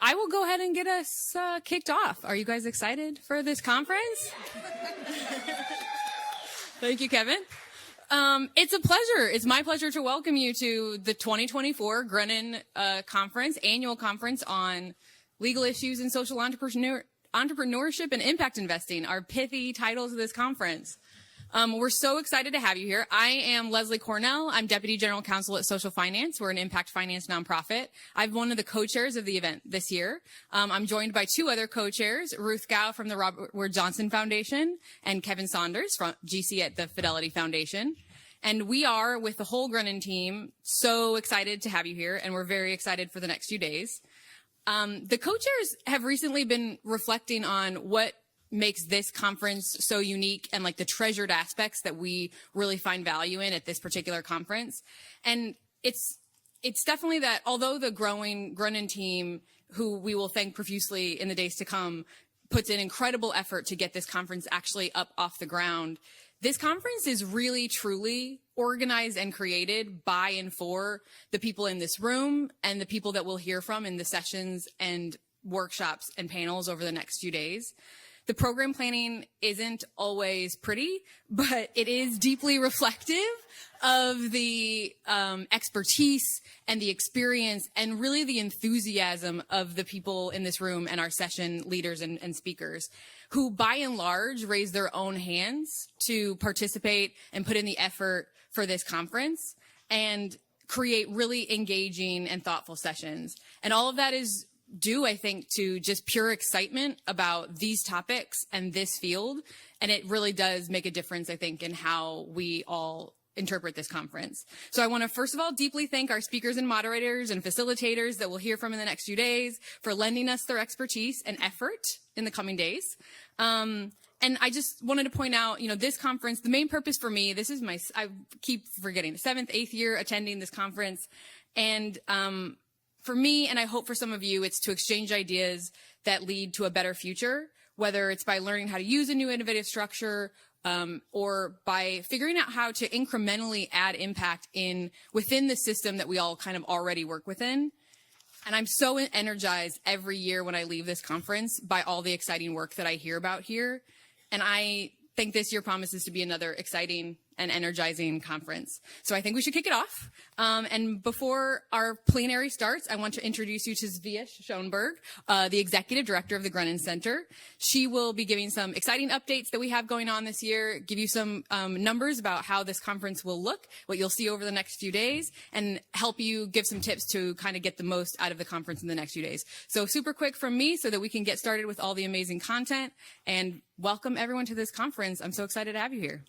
I will go ahead and get us kicked off. Are you guys excited for this conference? Thank you, Kevin. It's a pleasure. It's my pleasure to welcome you to the 2024 Grunin conference, annual conference on legal issues and social entrepreneurship and impact investing, our pithy titles of this conference. We're so excited to have you here. I am Leslie Cornell. I'm Deputy General Counsel at Social Finance. We're an impact finance nonprofit. I'm one of the co-chairs of the event this year. I'm joined by two other co-chairs, Ruth Gao from the Robert Wood Johnson Foundation and Kevin Saunders from GC at the Fidelity Foundation. And we are, with the whole Grunin team, so excited to have you here, and we're very excited for the next few days. The co-chairs have recently been reflecting on what makes this conference so unique and like the treasured aspects that we really find value in at this particular conference. And it's definitely that although the growing Grunin team, who we will thank profusely in the days to come, puts in incredible effort to get this conference actually up off the ground, this conference is really, truly organized and created by and for the people in this room and the people that we'll hear from in the sessions and workshops and panels over the next few days. The program planning isn't always pretty, but it is deeply reflective of the expertise and the experience and really the enthusiasm of the people in this room and our session leaders and speakers, who by and large raise their own hands to participate and put in the effort for this conference and create really engaging and thoughtful sessions. And all of that is due, I think, to just pure excitement about these topics and this field. And it really does make a difference, I think, in how we all interpret this conference. So I want to, first of all, deeply thank our speakers and moderators and facilitators that we'll hear from in the next few days for lending us their expertise and effort in the coming days. And I just wanted to point out, this conference, the main purpose for me, I keep forgetting, 7th, 8th year attending this conference. And for me, and I hope for some of you, it's to exchange ideas that lead to a better future, whether it's by learning how to use a new innovative structure or by figuring out how to incrementally add impact within the system that we all kind of already work within. And I'm so energized every year when I leave this conference by all the exciting work that I hear about here. And I think this year promises to be another exciting and energizing conference. So I think we should kick it off. And before our plenary starts, I want to introduce you to Svea Schoenberg, the Executive Director of the Grunin Center. She will be giving some exciting updates that we have going on this year, give you some numbers about how this conference will look, what you'll see over the next few days, and help you give some tips to kind of get the most out of the conference in the next few days. So super quick from me so that we can get started with all the amazing content, and welcome everyone to this conference. I'm so excited to have you here.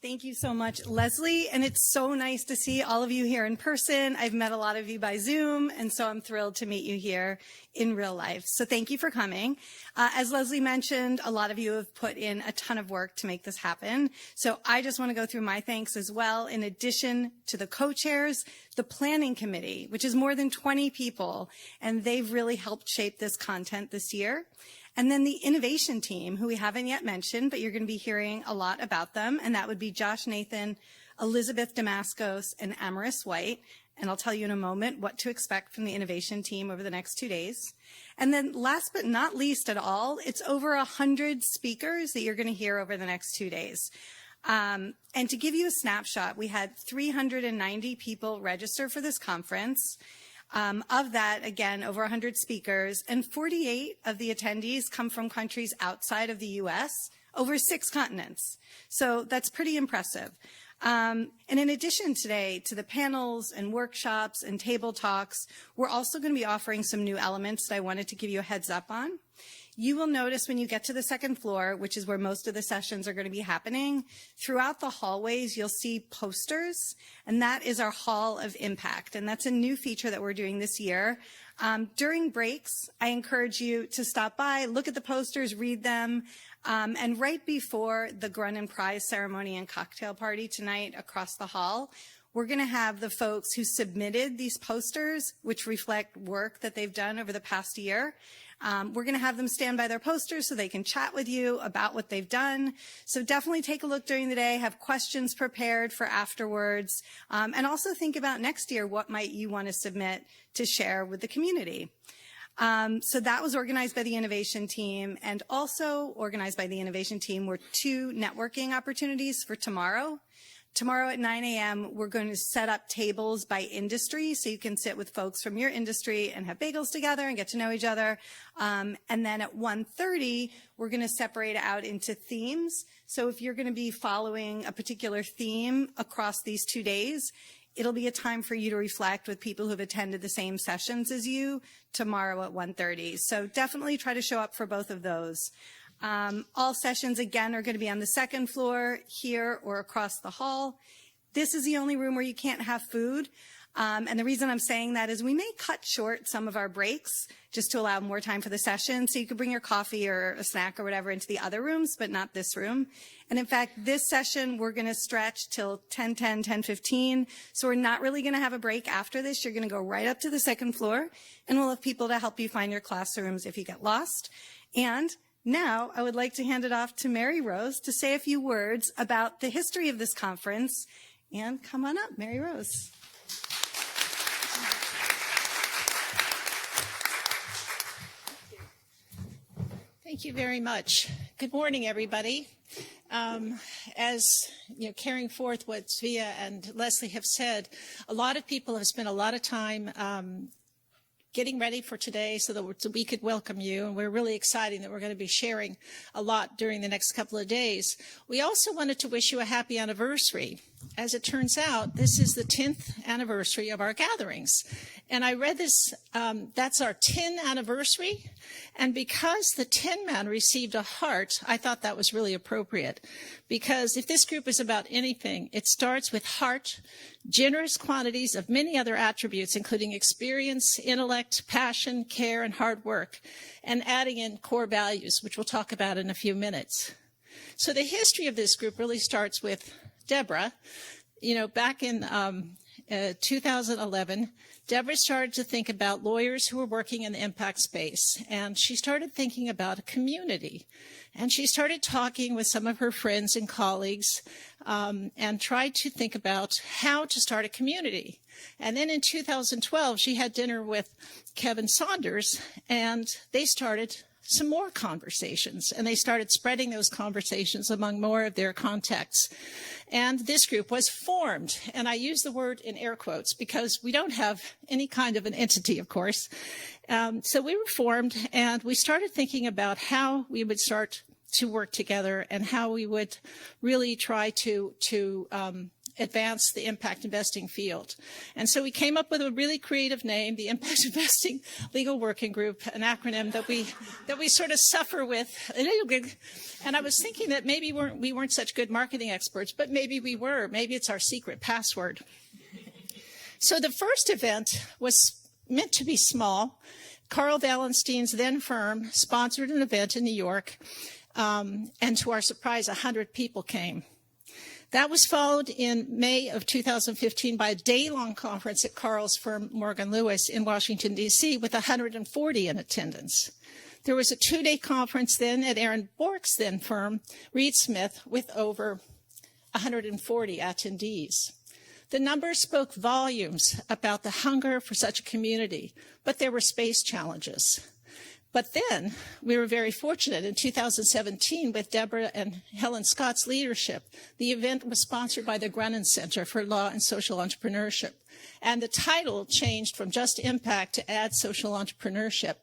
Thank you so much, Leslie, and it's so nice to see all of you here in person. I've met a lot of you by Zoom, and so I'm thrilled to meet you here in real life. So thank you for coming. As Leslie mentioned, a lot of you have put in a ton of work to make this happen. So I just want to go through my thanks as well. In addition to the co-chairs, the planning committee, which is more than 20 people, and they've really helped shape this content this year. And then the innovation team, who we haven't yet mentioned, but you're going to be hearing a lot about them. And that would be Josh Nathan, Elizabeth Damascos, and Amaris White. And I'll tell you in a moment what to expect from the innovation team over the next 2 days. And then last but not least at all, it's over 100 speakers that you're going to hear over the next 2 days. And to give you a snapshot, we had 390 people register for this conference. Of that, again, over 100 speakers, and 48 of the attendees come from countries outside of the U.S., over 6 continents. So that's pretty impressive. And in addition today to the panels and workshops and table talks, we're also going to be offering some new elements that I wanted to give you a heads up on. You will notice when you get to the second floor, which is where most of the sessions are going to be happening, throughout the hallways, you'll see posters, and that is our Hall of Impact. And that's a new feature that we're doing this year. During breaks, I encourage you to stop by, look at the posters, read them, and right before the Grunin Prize ceremony and cocktail party tonight across the hall, we're going to have the folks who submitted these posters, which reflect work that they've done over the past year. We're going to have them stand by their posters so they can chat with you about what they've done. So definitely take a look during the day, have questions prepared for afterwards, and also think about next year, what might you want to submit to share with the community. So that was organized by the innovation team, and also organized by the innovation team were 2 networking opportunities for tomorrow. Tomorrow at 9 a.m., we're going to set up tables by industry, so you can sit with folks from your industry and have bagels together and get to know each other. And then at 1:30, we're going to separate out into themes. So if you're going to be following a particular theme across these 2 days, it'll be a time for you to reflect with people who have attended the same sessions as you tomorrow at 1:30. So definitely try to show up for both of those. All sessions, again, are going to be on the second floor here or across the hall. This is the only room where you can't have food. And the reason I'm saying that is we may cut short some of our breaks just to allow more time for the session. So you could bring your coffee or a snack or whatever into the other rooms, but not this room. And in fact, this session, we're going to stretch till 10:10, 10:15. So we're not really going to have a break after this. You're going to go right up to the second floor, and we'll have people to help you find your classrooms if you get lost. And now, I would like to hand it off to Mary Rose to say a few words about the history of this conference. And come on up, Mary Rose. Thank you very much. Good morning, everybody. As you know, carrying forth what Svea and Leslie have said, a lot of people have spent a lot of time getting ready for today so that we could welcome you. And we're really excited that we're going to be sharing a lot during the next couple of days. We also wanted to wish you a happy anniversary. As it turns out, this is the 10th anniversary of our gatherings. And I read this, that's our 10th anniversary. And because the Tin Man received a heart, I thought that was really appropriate. Because if this group is about anything, it starts with heart, generous quantities of many other attributes, including experience, intellect, passion, care, and hard work, and adding in core values, which we'll talk about in a few minutes. So the history of this group really starts with Deborah. You know, back in 2011, Deborah started to think about lawyers who were working in the impact space, and she started thinking about a community. And she started talking with some of her friends and colleagues and tried to think about how to start a community. And then in 2012, she had dinner with Kevin Saunders, and they started some more conversations, and they started spreading those conversations among more of their contacts. And this group was formed, and I use the word in air quotes because we don't have any kind of an entity, of course. So we were formed, and we started thinking about how we would start to work together and how we would really try to advance the impact investing field. And so we came up with a really creative name, the Impact Investing Legal Working Group, an acronym that we sort of suffer with a little bit. And I was thinking that maybe we weren't such good marketing experts, but maybe we were. Maybe it's our secret password. So the first event was meant to be small. Carl Valenstein's then firm sponsored an event in New York, and to our surprise, 100 people came. That was followed in May of 2015 by a day-long conference at Carl's firm, Morgan Lewis, in Washington, D.C., with 140 in attendance. There was a 2-day conference then at Aaron Bork's then firm, Reed Smith, with over 140 attendees. The numbers spoke volumes about the hunger for such a community, but there were space challenges. But then we were very fortunate in 2017 with Deborah and Helen Scott's leadership. The event was sponsored by the Grunin Center for Law and Social Entrepreneurship. And the title changed from just impact to add social entrepreneurship.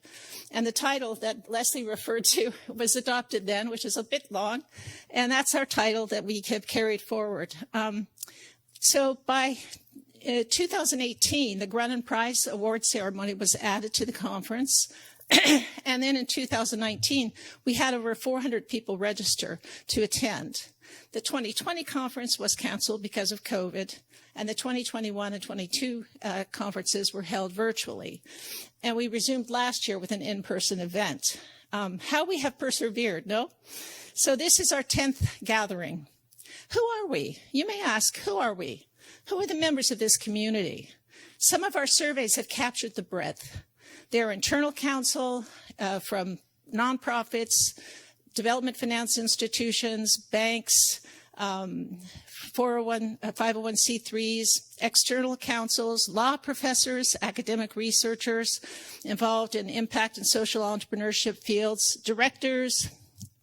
And the title that Leslie referred to was adopted then, which is a bit long. And that's our title that we have carried forward. So by 2018, the Grunin Prize Award ceremony was added to the conference. And then in 2019, we had over 400 people register to attend. The 2020 conference was canceled because of COVID, and the 2021 and 22 conferences were held virtually. And we resumed last year with an in-person event. How we have persevered, no? So this is our 10th gathering. Who are we? You may ask, who are we? Who are the members of this community? Some of our surveys have captured the breadth. There are internal counsel from nonprofits, development finance institutions, banks, 501c3s, external counsels, law professors, academic researchers involved in impact and social entrepreneurship fields, directors,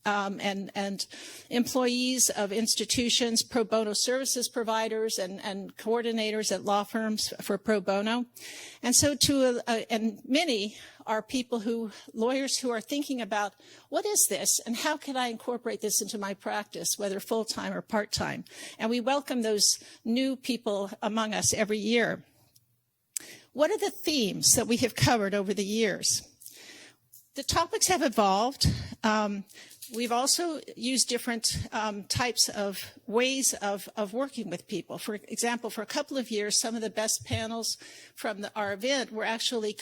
and employees of institutions, pro bono services providers, and coordinators at law firms for pro bono. And so and many are lawyers who are thinking about, what is this and how can I incorporate this into my practice, whether full-time or part-time? And we welcome those new people among us every year. What are the themes that we have covered over the years? The topics have evolved. We've also used different types of ways of working with people. For example, for a couple of years, some of the best panels from our event were actually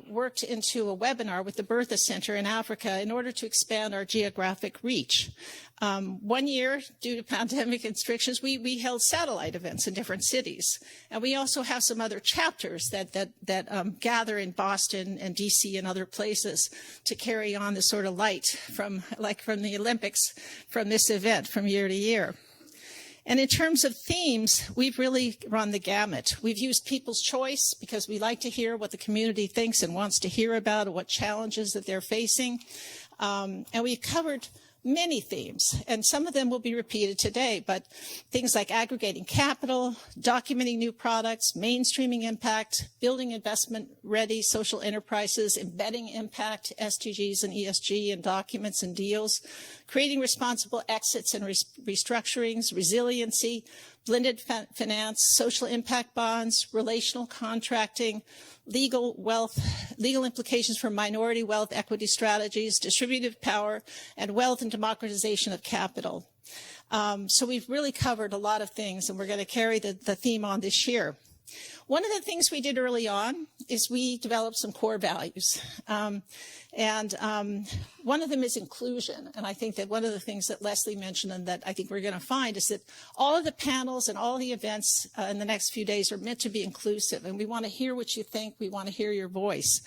worked into a webinar with the Bertha Center in Africa in order to expand our geographic reach. 1 year, due to pandemic restrictions, we held satellite events in different cities. And we also have some other chapters that gather in Boston and DC and other places to carry on the sort of light from the Olympics from this event from year to year. And in terms of themes, we've really run the gamut. We've used people's choice because we like to hear what the community thinks and wants to hear about, or what challenges that they're facing. And we've covered many themes, and some of them will be repeated today, but things like aggregating capital, documenting new products, mainstreaming impact, building investment-ready social enterprises, embedding impact, SDGs and ESG in documents and deals, creating responsible exits and restructurings, resiliency, blended finance, social impact bonds, relational contracting, legal implications for minority wealth equity strategies, distributive power, and wealth and democratization of capital. So we've really covered a lot of things, and we're going to carry the theme on this year. One of the things we did early on is we developed some core values. One of them is inclusion. And I think that one of the things that Leslie mentioned and that I think we're going to find is that all of the panels and all the events in the next few days are meant to be inclusive. And we want to hear what you think. We want to hear your voice.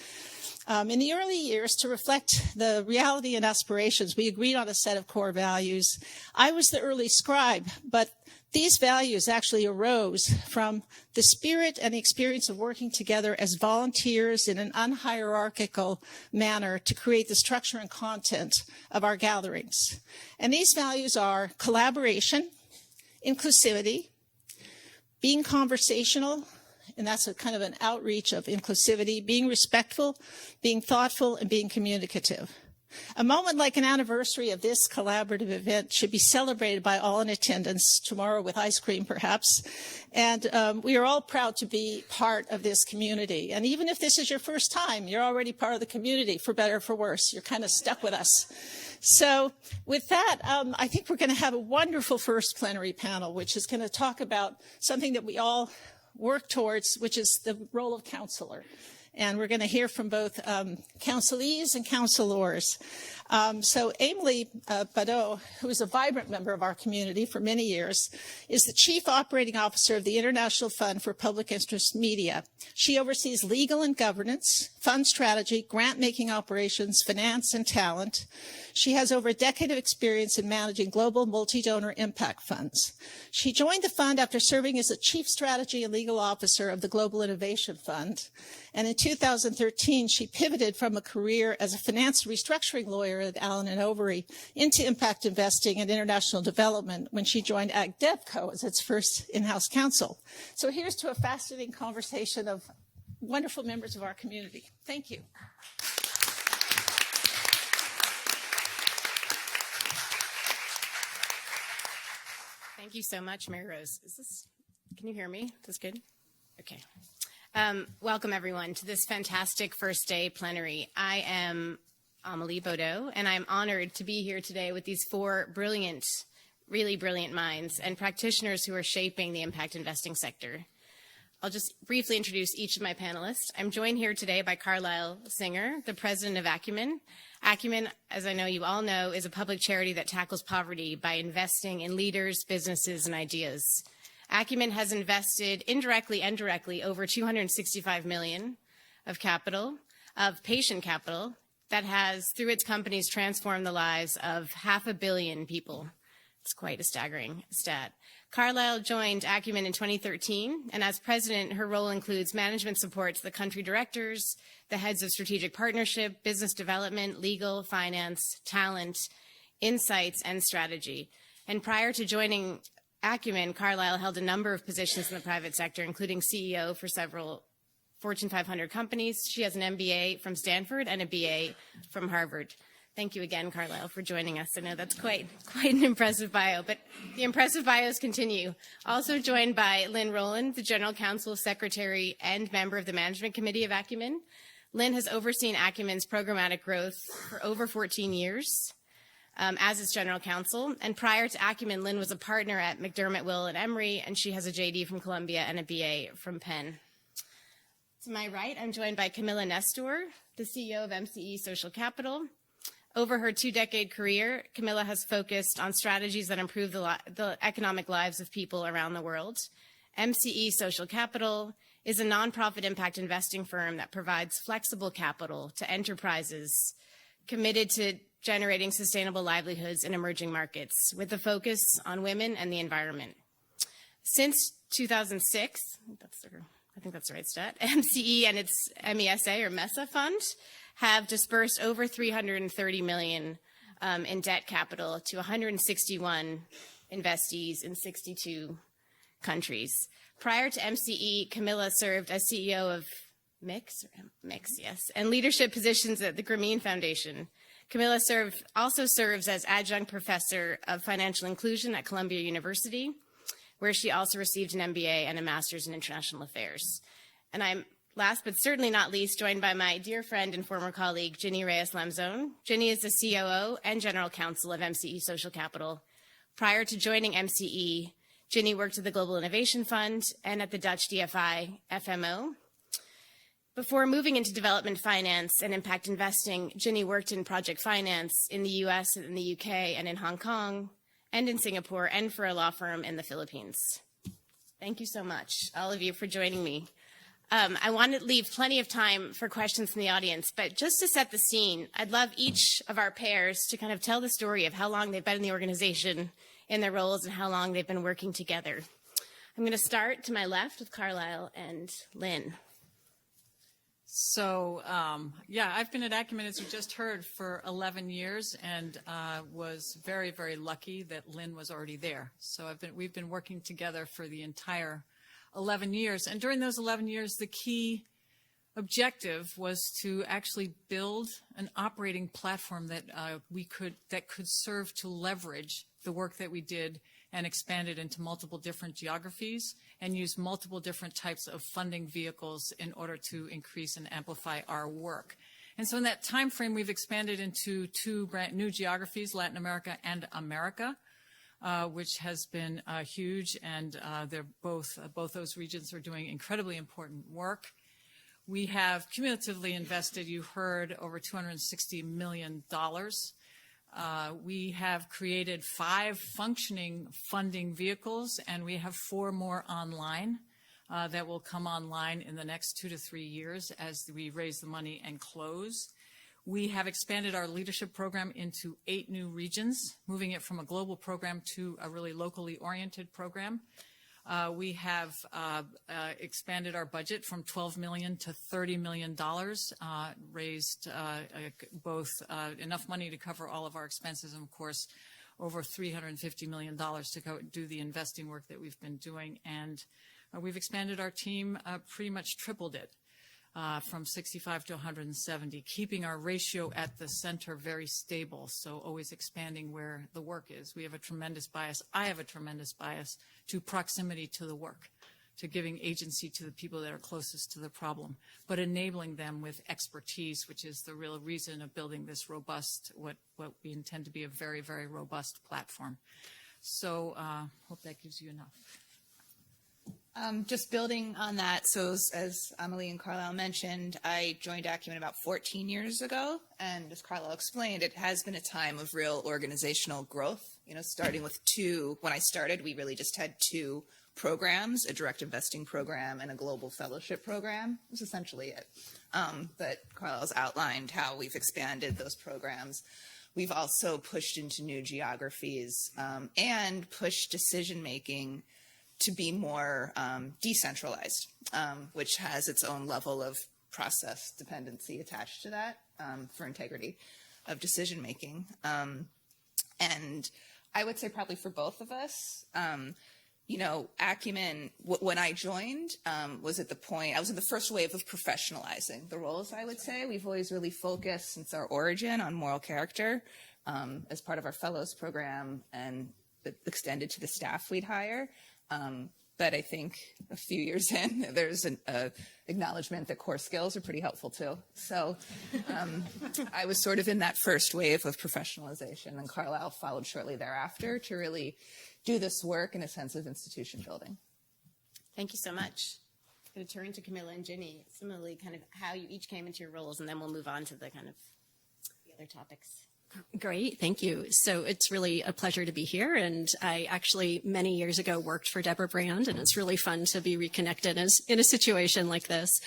In the early years, to reflect the reality and aspirations, we agreed on a set of core values. I was the early scribe, but these values actually arose from the spirit and the experience of working together as volunteers in an unhierarchical manner to create the structure and content of our gatherings. And these values are collaboration, inclusivity, being conversational, and that's a kind of an outreach of inclusivity, being respectful, being thoughtful, and being communicative. A moment like an anniversary of this collaborative event should be celebrated by all in attendance tomorrow with ice cream, perhaps. And we are all proud to be part of this community. And even if this is your first time, you're already part of the community, for better or for worse. You're kind of stuck with us. So with that, I think we're going to have a wonderful first plenary panel, which is going to talk about something that we all work towards, which is the role of counselor. And we're going to hear from both counselees and counselors. So Emily Badeau, who is a vibrant member of our community for many years, is the Chief Operating Officer of the International Fund for Public Interest Media. She oversees legal and governance, fund strategy, grant-making operations, finance, and talent. She has over a decade of experience in managing global multi-donor impact funds. She joined the fund after serving as the Chief Strategy and Legal Officer of the Global Innovation Fund. And in 2013, she pivoted from a career as a finance restructuring lawyer at Allen & Overy into impact investing and international development when she joined AgDevCo as its first in-house counsel. So here's to a fascinating conversation of wonderful members of our community. Thank you. Thank you so much, Mary Rose. Can you hear me? Is this good? Okay. Welcome, everyone, to this fantastic first day plenary. I am Amélie Badeau, and I'm honored to be here today with these four brilliant, really brilliant minds and practitioners who are shaping the impact investing sector. I'll just briefly introduce each of my panelists. I'm joined here today by Carlisle Singer, the president of Acumen. Acumen, as I know you all know, is a public charity that tackles poverty by investing in leaders, businesses, and ideas. Acumen has invested indirectly and directly over $265 million of capital, of patient capital, that has, through its companies, transformed the lives of 500 million people. It's quite a staggering stat. Carlyle joined Acumen in 2013, and as president, her role includes management support to the country directors, the heads of strategic partnership, business development, legal, finance, talent, insights, and strategy. And prior to joining Acumen, Carlyle held a number of positions in the private sector, including CEO for several Fortune 500 companies. She has an MBA from Stanford and a BA from Harvard. Thank you again, Carlyle, for joining us. I know that's quite an impressive bio, but the impressive bios continue. Also joined by Lynn Rowland, the General Counsel, Secretary, and member of the Management Committee of Acumen. Lynn has overseen Acumen's programmatic growth for over 14 years as its General Counsel. And prior to Acumen, Lynn was a partner at McDermott, Will, and Emery, and she has a JD from Columbia and a BA from Penn. To my right, I'm joined by Camilla Nestor, the CEO of MCE Social Capital. Over her 2-decade career, Camilla has focused on strategies that improve the economic lives of people around the world. MCE Social Capital is a nonprofit impact investing firm that provides flexible capital to enterprises committed to generating sustainable livelihoods in emerging markets, with a focus on women and the environment. Since 2006, I think that's the right stat, MCE and its MESA or MESA fund have dispersed over $330 million in debt capital to 161 investees in 62 countries. Prior to MCE, Camilla served as CEO of Mix, yes, and leadership positions at the Grunin Foundation. Camilla also serves as adjunct professor of financial inclusion at Columbia University, where she also received an MBA and a master's in international affairs. And I'm last but certainly not least joined by my dear friend and former colleague, Ginny Reyes-Lamzone. Ginny is the COO and General Counsel of MCE Social Capital. Prior to joining MCE, Ginny worked at the Global Innovation Fund and at the Dutch DFI FMO. Before moving into development finance and impact investing, Ginny worked in project finance in the US and in the UK and in Hong Kong and in Singapore and for a law firm in the Philippines. Thank you so much, all of you, for joining me. I want to leave plenty of time for questions from the audience, but just to set the scene, I'd love each of our pairs to kind of tell the story of how long they've been in the organization in their roles and how long they've been working together. I'm going to start to my left with Carlyle and Lynn. So, I've been at Acumen, as you just heard, for 11 years and was very, very lucky that Lynn was already there. So we've been working together for the entire 11 years. And during those 11 years, the key objective was to actually build an operating platform that could serve to leverage the work that we did and expand it into multiple different geographies and use multiple different types of funding vehicles in order to increase and amplify our work. And so in that time frame, we've expanded into 2 brand new geographies, Latin America and America, which has been huge, and they're both those regions are doing incredibly important work. We have cumulatively invested, you heard, over $260 million. We have created 5 functioning funding vehicles, and we have 4 more online that will come online in the next 2 to 3 years as we raise the money and close. We have expanded our leadership program into 8 new regions, moving it from a global program to a really locally oriented program. We have expanded our budget from $12 million to $30 million, raised both enough money to cover all of our expenses and, of course, over $350 million to do the investing work that we've been doing. And we've expanded our team, pretty much tripled it. From 65 to 170, keeping our ratio at the center very stable, so always expanding where the work is. We have a tremendous bias. I have a tremendous bias to proximity to the work, to giving agency to the people that are closest to the problem, but enabling them with expertise, which is the real reason of building this robust, what we intend to be a very, very robust platform. So hope that gives you enough. Just building on that, so as Amelie and Carlyle mentioned, I joined Acumen about 14 years ago, and as Carlyle explained, it has been a time of real organizational growth, starting with 2. When I started, we really just had 2 programs, a direct investing program and a global fellowship program. That's essentially it. But Carlisle's outlined how we've expanded those programs. We've also pushed into new geographies and pushed decision-making to be more decentralized, which has its own level of process dependency attached to that for integrity of decision-making. And I would say probably for both of us, Acumen, when I joined, was at the point, I was in the first wave of professionalizing the roles, I would say. We've always really focused since our origin on moral character as part of our fellows program and extended to the staff we'd hire. But I think a few years in, there's an acknowledgement that core skills are pretty helpful too. So I was sort of in that first wave of professionalization, and Carlisle followed shortly thereafter to really do this work in a sense of institution building. Thank you so much. I'm going to turn to Camilla and Ginny, similarly kind of how you each came into your roles, and then we'll move on to the kind of the other topics. Great, thank you. So it's really a pleasure to be here, and I actually many years ago worked for Deborah Brand, and it's really fun to be reconnected in a situation like this.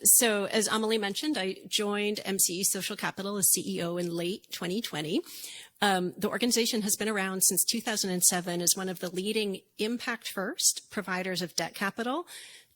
So as Amelie mentioned, I joined MCE Social Capital as CEO in late 2020. The organization has been around since 2007 as one of the leading impact first providers of debt capital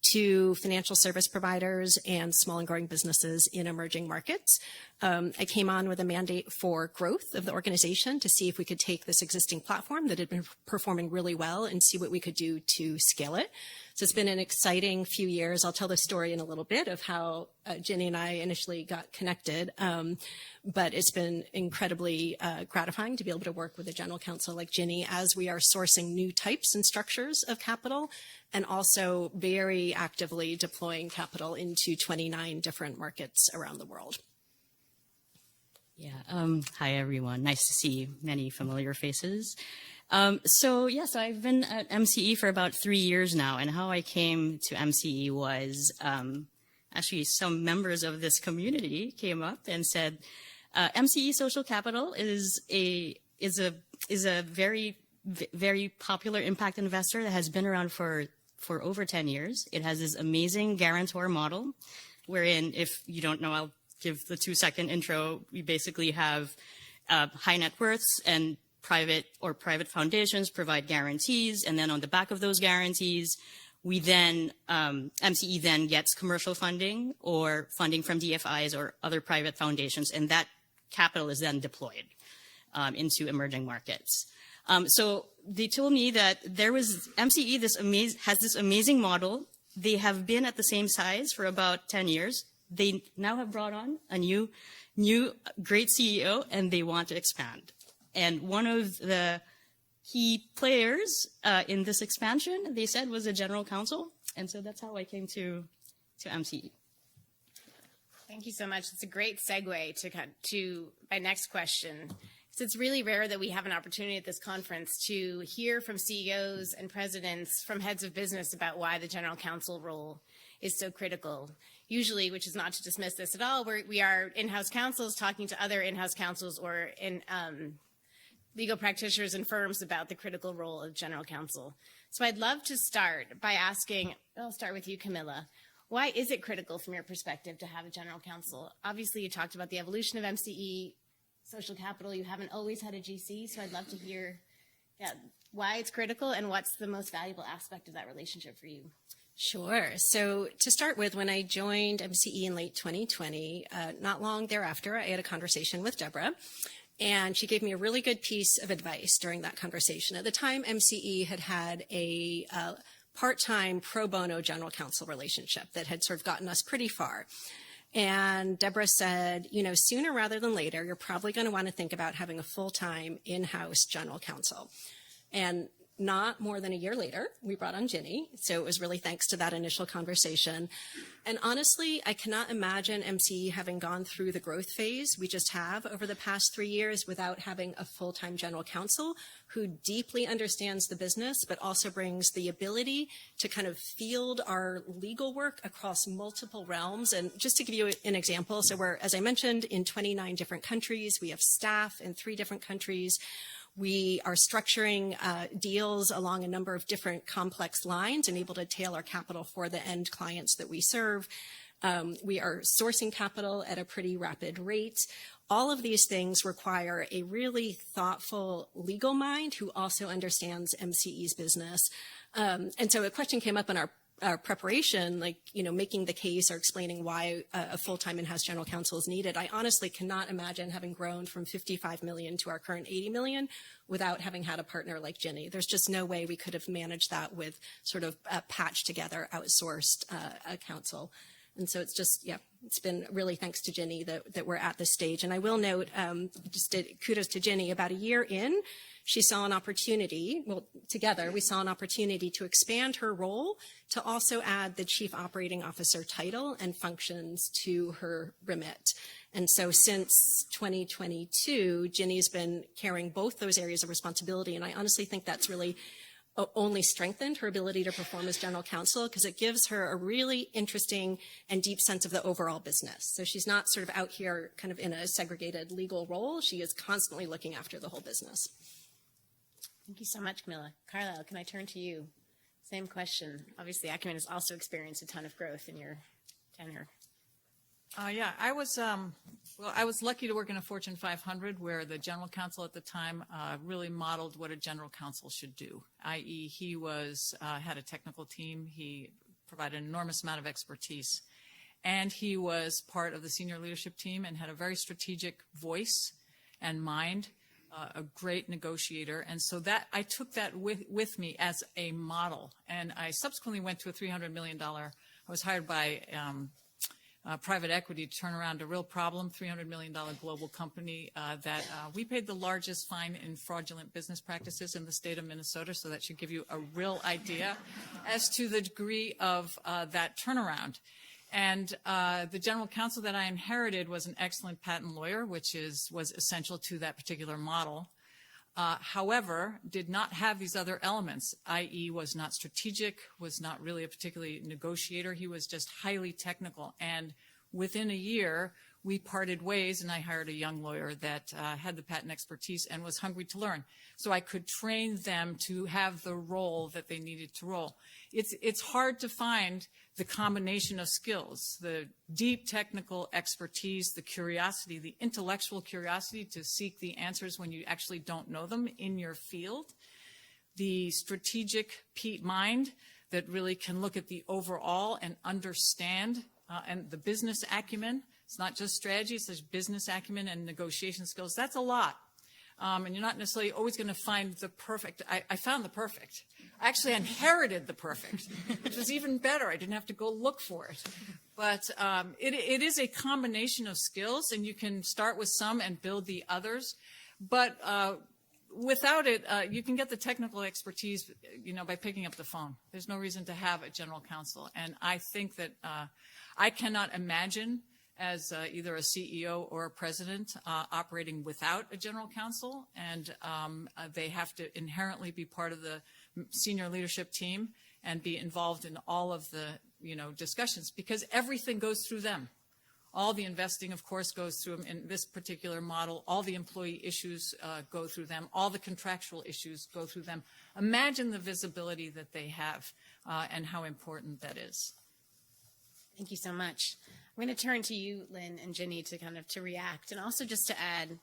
to financial service providers and small and growing businesses in emerging markets. I came on with a mandate for growth of the organization to see if we could take this existing platform that had been performing really well and see what we could do to scale it. So it's been an exciting few years. I'll tell the story in a little bit of how Ginny and I initially got connected. But it's been incredibly gratifying to be able to work with a general counsel like Ginny as we are sourcing new types and structures of capital and also very actively deploying capital into 29 different markets around the world. Yeah. Hi, everyone. Nice to see many familiar faces. So yes, I've been at MCE for about 3 years now, and how I came to MCE was actually some members of this community came up and said, MCE Social Capital is a very, very popular impact investor that has been around for over 10 years. It has this amazing guarantor model, wherein, if you don't know, I'll give the 2-second intro. We basically have high net worths and private foundations provide guarantees, and then on the back of those guarantees, we then, MCE then gets commercial funding or funding from DFIs or other private foundations, and that capital is then deployed into emerging markets. So they told me that MCE has this amazing model. They have been at the same size for about 10 years. They now have brought on a new great CEO, and they want to expand. And one of the key players in this expansion, they said, was a general counsel. And so that's how I came to MCE. Thank you so much. It's a great segue to my next question. So it's really rare that we have an opportunity at this conference to hear from CEOs and presidents, from heads of business, about why the general counsel role is so critical. Usually, which is not to dismiss this at all, we are in-house counsels talking to other in-house counsels or legal practitioners and firms about the critical role of general counsel. So I'd love to start by asking, I'll start with you, Camilla. Why is it critical from your perspective to have a general counsel? Obviously, you talked about the evolution of MCE, Social Capital. You haven't always had a GC, so I'd love to hear why it's critical and what's the most valuable aspect of that relationship for you. Sure. So to start with, when I joined MCE in late 2020, not long thereafter, I had a conversation with Deborah, and she gave me a really good piece of advice during that conversation. At the time, MCE had a part-time pro bono general counsel relationship that had sort of gotten us pretty far. And Deborah said, sooner rather than later, you're probably going to want to think about having a full-time in-house general counsel. And not more than a year later, we brought on Ginny. So it was really thanks to that initial conversation. And honestly, I cannot imagine MCE having gone through the growth phase we just have over the past 3 years without having a full-time general counsel who deeply understands the business, but also brings the ability to kind of field our legal work across multiple realms. And just to give you an example, so we're, as I mentioned, in 29 different countries. We have staff in 3 different countries. We are structuring deals along a number of different complex lines and able to tailor capital for the end clients that we serve. We are sourcing capital at a pretty rapid rate. All of these things require a really thoughtful legal mind who also understands MCE's business. And so a question came up in our preparation, like, making the case or explaining why a full-time in-house general counsel is needed. I honestly cannot imagine having grown from 55 million to our current 80 million without having had a partner like Ginny. There's just no way we could have managed that with sort of patched together, outsourced counsel. And so it's just, it's been really thanks to Ginny that we're at this stage. And I will note, kudos to Ginny, about a year in, she saw an opportunity, together we saw an opportunity to expand her role to also add the Chief Operating Officer title and functions to her remit. And so since 2022, Ginny's been carrying both those areas of responsibility. And I honestly think that's really only strengthened her ability to perform as general counsel, because it gives her a really interesting and deep sense of the overall business. So she's not sort of out here kind of in a segregated legal role. She is constantly looking after the whole business. Thank you so much, Camilla. Carlisle, can I turn to you? Same question. Obviously, Acumen has also experienced a ton of growth in your tenure. I was lucky to work in a Fortune 500 where the general counsel at the time really modeled what a general counsel should do, i.e. he had a technical team, he provided an enormous amount of expertise, and he was part of the senior leadership team and had a very strategic voice and mind, a great negotiator. And so that I took that with me as a model. And I subsequently went to a $300 million, I was hired by private equity to turn around a real problem, $300 million global company that we paid the largest fine in fraudulent business practices in the state of Minnesota. So that should give you a real idea as to the degree of that turnaround. And the general counsel that I inherited was an excellent patent lawyer, which was essential to that particular model. However, did not have these other elements, i.e. was not strategic, was not really a particularly negotiator. He was just highly technical. And within a year, we parted ways, and I hired a young lawyer that had the patent expertise and was hungry to learn. So I could train them to have the role that they needed to roll. It's hard to find the combination of skills, the deep technical expertise, the curiosity, the intellectual curiosity to seek the answers when you actually don't know them in your field, the strategic mind that really can look at the overall and understand, and the business acumen. It's not just strategy, it's just business acumen and negotiation skills. That's a lot. And you're not necessarily always going to find the perfect. I found the perfect. I actually inherited the perfect, which was even better. I didn't have to go look for it. But it is a combination of skills, and you can start with some and build the others. But without it, you can get the technical expertise, by picking up the phone. There's no reason to have a general counsel. And I think that I cannot imagine as either a CEO or a president operating without a general counsel, and they have to inherently be part of the senior leadership team and be involved in all of the discussions, because everything goes through them. All the investing, of course, goes through them in this particular model. All the employee issues go through them. All the contractual issues go through them. Imagine the visibility that they have and how important that is. Thank you so much. I'm going to turn to you, Lynn and Ginny, to react, and also just to add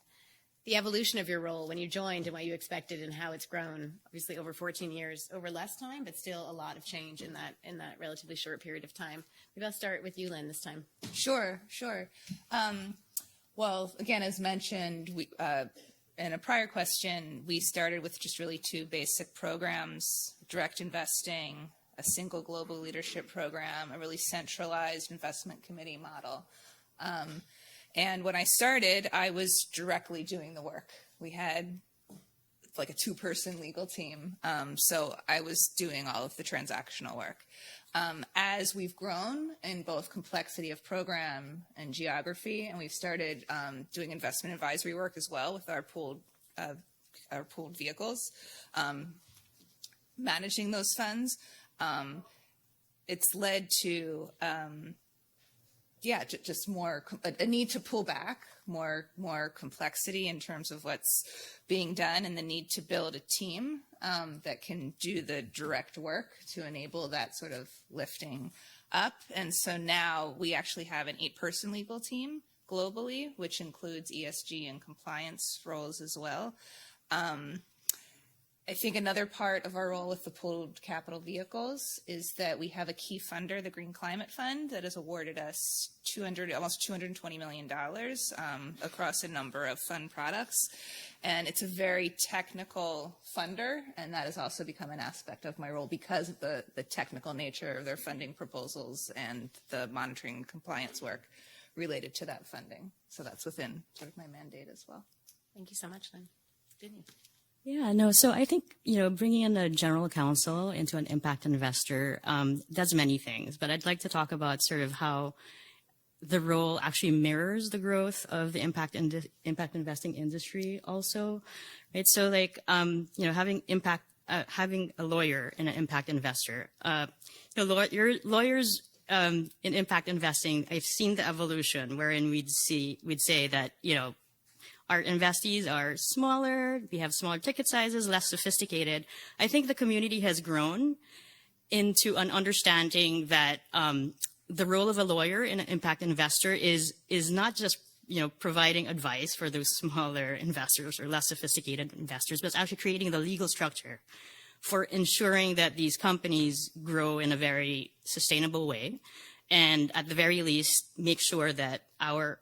the evolution of your role when you joined and what you expected and how it's grown, obviously over 14 years, over less time, but still a lot of change in that relatively short period of time. Maybe I'll start with you, Lynn, this time. Sure. Well, again, as mentioned, in a prior question, we started with just really two basic programs: direct investing, a single global leadership program, a really centralized investment committee model. And when I started, I was directly doing the work. We had like a two-person legal team, so I was doing all of the transactional work. As we've grown in both complexity of program and geography, and we've started doing investment advisory work as well with our pooled vehicles, managing those funds, it's led to just more a need to pull back, more complexity in terms of what's being done, and the need to build a team that can do the direct work to enable that sort of lifting up. And so now we actually have an 8-person legal team globally, which includes ESG and compliance roles as well. I think another part of our role with the pooled capital vehicles is that we have a key funder, the Green Climate Fund, that has awarded us almost $220 million across a number of fund products. And it's a very technical funder, and that has also become an aspect of my role because of the technical nature of their funding proposals and the monitoring and compliance work related to that funding. So that's within sort of my mandate as well. Thank you so much, Lynn. Vinny. Yeah, no, so I think, bringing in a general counsel into an impact investor does many things, but I'd like to talk about sort of how the role actually mirrors the growth of the impact investing industry also, right? So like, having a lawyer and an impact investor, lawyers in impact investing, I've seen the evolution wherein we'd say that, our investees are smaller, we have smaller ticket sizes, less sophisticated. I think the community has grown into an understanding that the role of a lawyer in an impact investor is not just providing advice for those smaller investors or less sophisticated investors, but it's actually creating the legal structure for ensuring that these companies grow in a very sustainable way, and at the very least make sure that our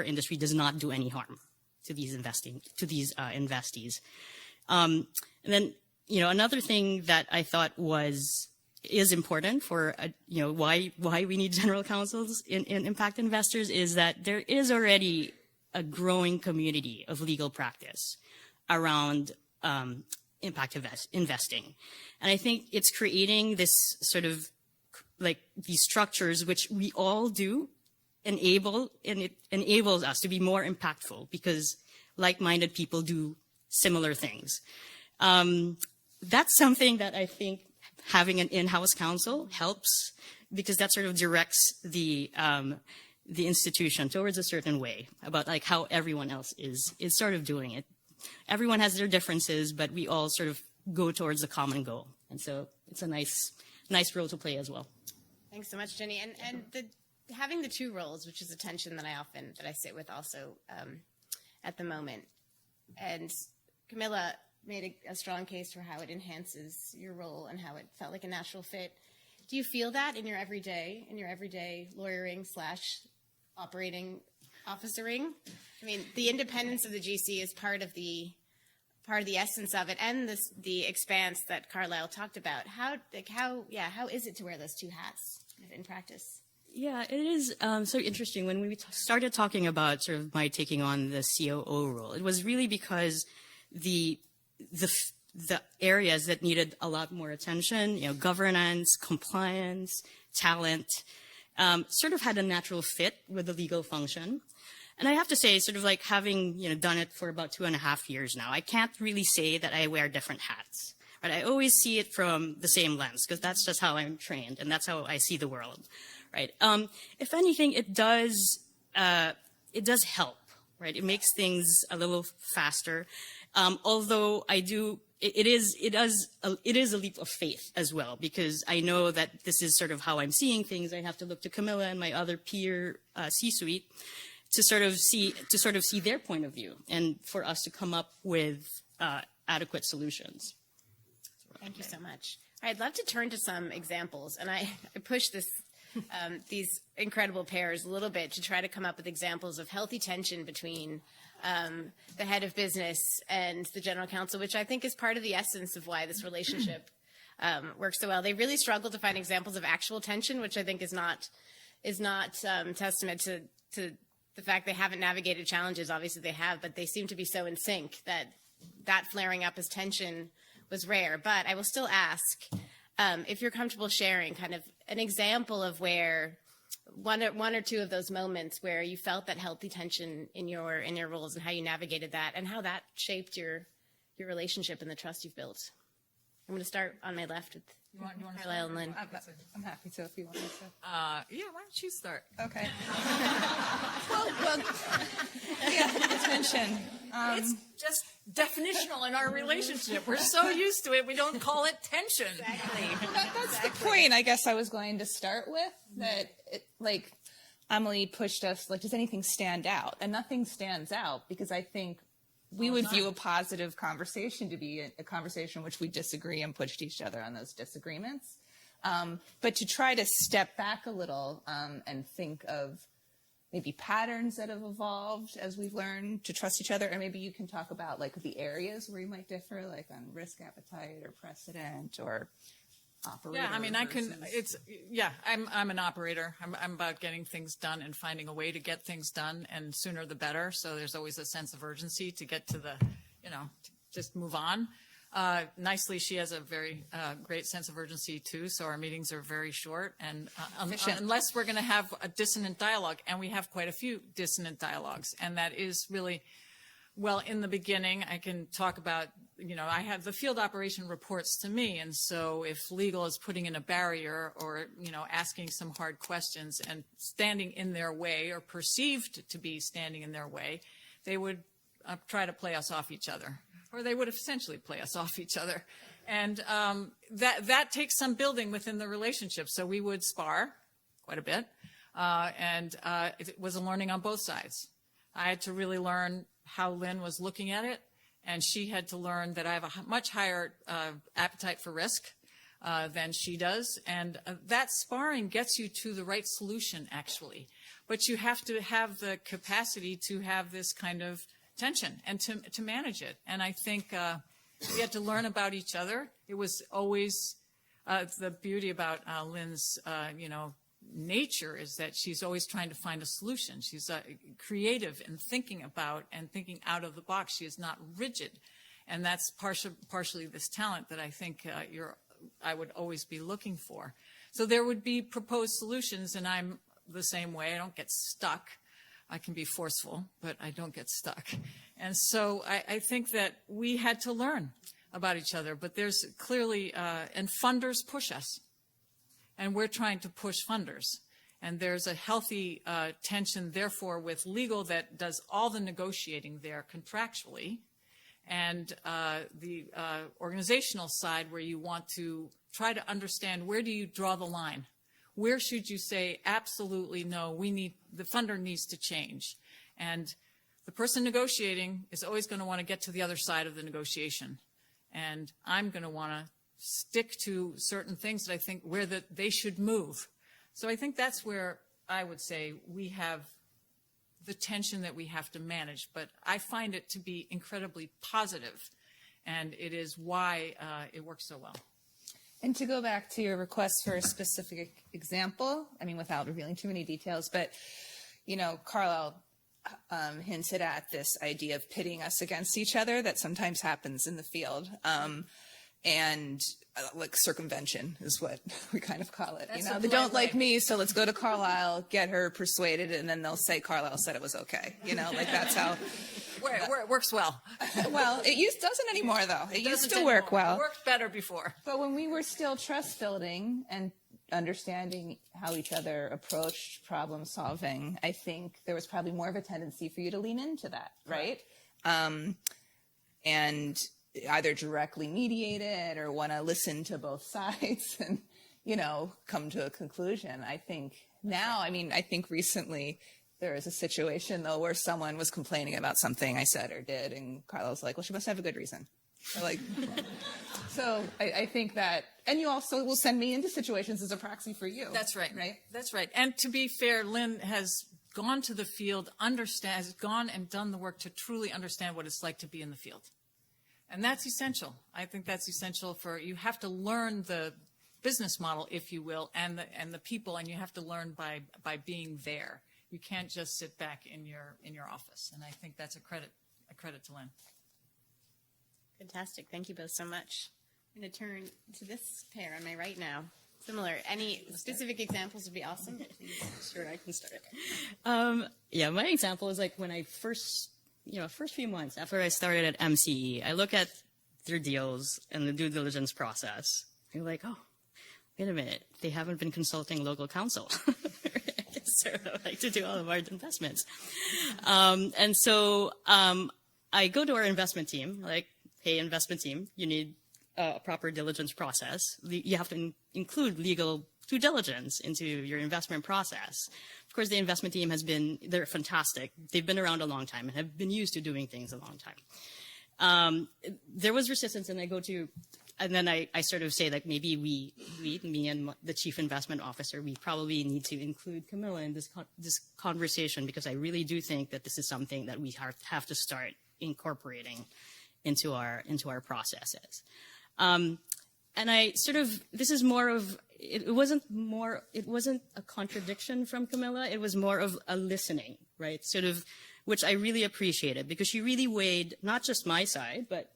industry does not do any harm to these investees. And then, another thing that I thought is important for, why we need general counsels in impact investors is that there is already a growing community of legal practice around impact investing. And I think it's creating this sort of like these structures, which we all do, and it enables us to be more impactful because like-minded people do similar things. That's something that I think having an in-house counsel helps, because that sort of directs the institution towards a certain way about like how everyone else is sort of doing it. Everyone has their differences, but we all sort of go towards a common goal. And so it's a nice role to play as well. Thanks so much, Jenny. And having the two roles, which is a tension that I sit with also at the moment. And Camilla made a strong case for how it enhances your role and how it felt like a natural fit. Do you feel that in your everyday lawyering / operating officering? I mean, the independence of the GC is part of the essence of it, and the expanse that Carlisle talked about. How is it to wear those two hats in practice? Yeah, it is so interesting. When we started talking about sort of my taking on the COO role, it was really because the areas that needed a lot more attention, governance, compliance, talent, sort of had a natural fit with the legal function. And I have to say, sort of like having done it for about 2.5 years now, I can't really say that I wear different hats. But I always see it from the same lens because that's just how I'm trained and that's how I see the world. Right. If anything, it does help. Right. It makes things a little faster. Although it is a leap of faith as well, because I know that this is sort of how I'm seeing things. I have to look to Camilla and my other peer C-suite to sort of see their point of view and for us to come up with adequate solutions. Thank you so much. I'd love to turn to some examples, and I push these incredible pairs a little bit to try to come up with examples of healthy tension between the head of business and the general counsel, which I think is part of the essence of why this relationship works so well. They really struggle to find examples of actual tension, which I think is not testament to the fact they haven't navigated challenges. Obviously they have, but they seem to be so in sync that flaring up as tension was rare. But I will still ask if you're comfortable sharing kind of an example of where one or two of those moments where you felt that healthy tension in your roles and how you navigated that and how that shaped your relationship and the trust you've built. I'm going to start on my left with You want to Carlisle and Lynn. I'm happy to if you want me to. Yeah, why don't you start? Okay. well, yeah, attention. It's just definitional in our relationship. We're so used to it, we don't call it tension. That's the point I guess I was going to start with, that like Amelie pushed us, like, does anything stand out? And nothing stands out, because I think we would view a positive conversation to be a conversation in which we disagree and pushed each other on those disagreements. But to try to step back a little and think of maybe patterns that have evolved as we've learned to trust each other, or maybe you can talk about like the areas where you might differ, like on risk appetite or precedent or operator. Yeah, I mean, versus- I'm an operator. I'm about getting things done and finding a way to get things done, and sooner the better. So there's always a sense of urgency to get to the, to just move on. Nicely, she has a very great sense of urgency too, so our meetings are very short, and unless we're going to have a dissonant dialogue, and we have quite a few dissonant dialogues, and that is really, well, in the beginning, I can talk about, I have the field operation reports to me, and so if legal is putting in a barrier or, asking some hard questions and standing in their way or perceived to be standing in their way, they would try to play us off each other. Or they would essentially play us off each other. And that takes some building within the relationship. So we would spar quite a bit. And it was a learning on both sides. I had to really learn how Lynn was looking at it. And she had to learn that I have a much higher appetite for risk than she does. And that sparring gets you to the right solution, actually. But you have to have the capacity to have this kind of tension and to manage it. And I think we had to learn about each other. It was always the beauty about Lynn's, nature is that she's always trying to find a solution. She's creative in thinking about and thinking out of the box. She is not rigid. And that's partially this talent that I think I would always be looking for. So there would be proposed solutions, and I'm the same way. I don't get stuck. I can be forceful, but I don't get stuck. And so I think that we had to learn about each other, but there's clearly, and funders push us, and we're trying to push funders. And there's a healthy tension, therefore, with legal that does all the negotiating there contractually, and the organizational side where you want to try to understand, where do you draw the line? Where should you say, absolutely no, the funder needs to change? And the person negotiating is always going to want to get to the other side of the negotiation. And I'm going to want to stick to certain things that I think where they should move. So I think that's where I would say we have the tension that we have to manage. But I find it to be incredibly positive, and it is why it works so well. And to go back to your request for a specific example, I mean, without revealing too many details, but, Carlisle hinted at this idea of pitting us against each other that sometimes happens in the field. And like circumvention is what we kind of call it. They don't like me, so let's go to Carlisle, get her persuaded, and then they'll say Carlisle said it was okay. That's how. Where it works well. Well, doesn't anymore, though. It used to anymore. work well. It worked better before. But when we were still trust building and understanding how each other approached problem solving, I think there was probably more of a tendency for you to lean into that, right? And either directly mediate it or want to listen to both sides and, come to a conclusion. I think now, I think recently there was a situation, though, where someone was complaining about something I said or did, and Carla was like, well, she must have a good reason. So I think that, and you also will send me into situations as a proxy for you. That's right. Right? That's right. And to be fair, Lynn has gone to the field, has gone and done the work to truly understand what it's like to be in the field. And that's essential. I think that's essential you have to learn the business model, if you will, and the people, and you have to learn by being there. You can't just sit back in your office. And I think that's a credit to Lynn. Fantastic. Thank you both so much. I'm going to turn to this pair on my right now. Similar. Any specific examples would be awesome. Sure, I can start it. My example is like when I first few months after I started at MCE, I look at their deals and the due diligence process. You're like, oh, wait a minute, they haven't been consulting local counsel. So I like to do all of our investments. And so I go to our investment team, like, hey, investment team, you need a proper diligence process. You have to include legal due diligence into your investment process. Of course, the investment team they're fantastic. They've been around a long time and have been used to doing things a long time. There was resistance, and then I sort of say, like, maybe me and the chief investment officer, we probably need to include Camilla in this conversation, because I really do think that this is something that we have to start incorporating into our processes. And this is more of, it wasn't a contradiction from Camilla. It was more of a listening, right? Sort of, which I really appreciated, because she really weighed not just my side, but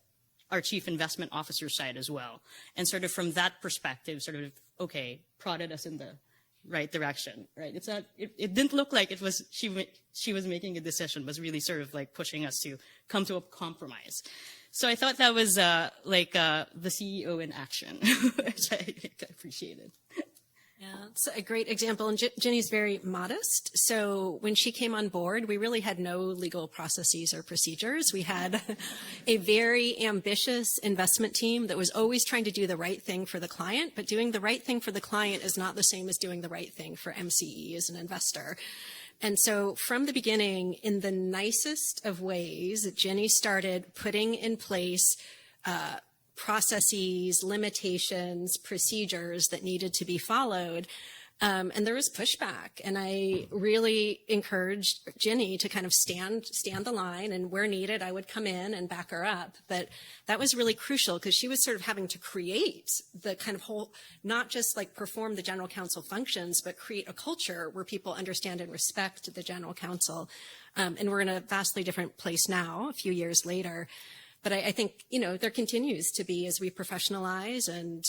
our chief investment officer's side as well. And sort of from that perspective, sort of, okay, prodded us in the right direction, right? It didn't look like it was, she was making a decision, was really sort of like pushing us to come to a compromise. So I thought that was the CEO in action, which I appreciated. Yeah, it's a great example. And Ginny's very modest. So when she came on board, we really had no legal processes or procedures. We had a very ambitious investment team that was always trying to do the right thing for the client, but doing the right thing for the client is not the same as doing the right thing for MCE as an investor. And so from the beginning, in the nicest of ways, Ginny started putting in place processes, limitations, procedures that needed to be followed. And there was pushback. And I really encouraged Ginny to kind of stand the line, and where needed, I would come in and back her up. But that was really crucial, because she was sort of having to create the kind of whole, not just like perform the general counsel functions, but create a culture where people understand and respect the general counsel. And we're in a vastly different place now, a few years later. But I think, there continues to be, as we professionalize and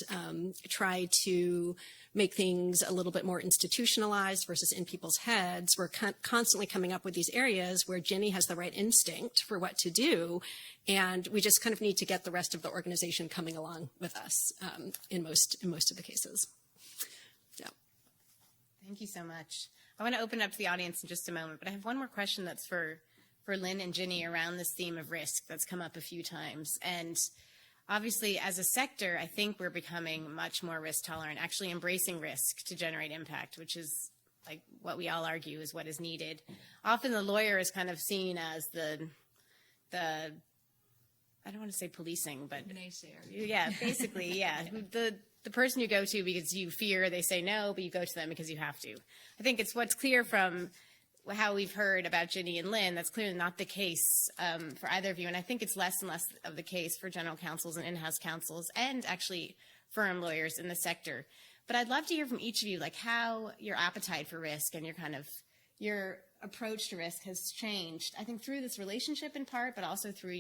try to make things a little bit more institutionalized versus in people's heads, we're constantly coming up with these areas where Ginny has the right instinct for what to do. And we just kind of need to get the rest of the organization coming along with us in most of the cases. Yeah. Thank you so much. I want to open up to the audience in just a moment, but I have one more question that's for Lynn and Ginny around this theme of risk that's come up a few times. And obviously, as a sector, I think we're becoming much more risk tolerant, actually embracing risk to generate impact, which is like what we all argue is what is needed. Often the lawyer is kind of seen as the I don't want to say policing, but naysayer. Yeah, basically, yeah. The person you go to because you fear they say no, but you go to them because you have to. I think it's what's clear from how we've heard about Ginny and Lynn, that's clearly not the case for either of you. And I think it's less and less of the case for general counsels and in-house counsels and actually firm lawyers in the sector. But I'd love to hear from each of you, like how your appetite for risk and your approach to risk has changed, I think through this relationship in part, but also through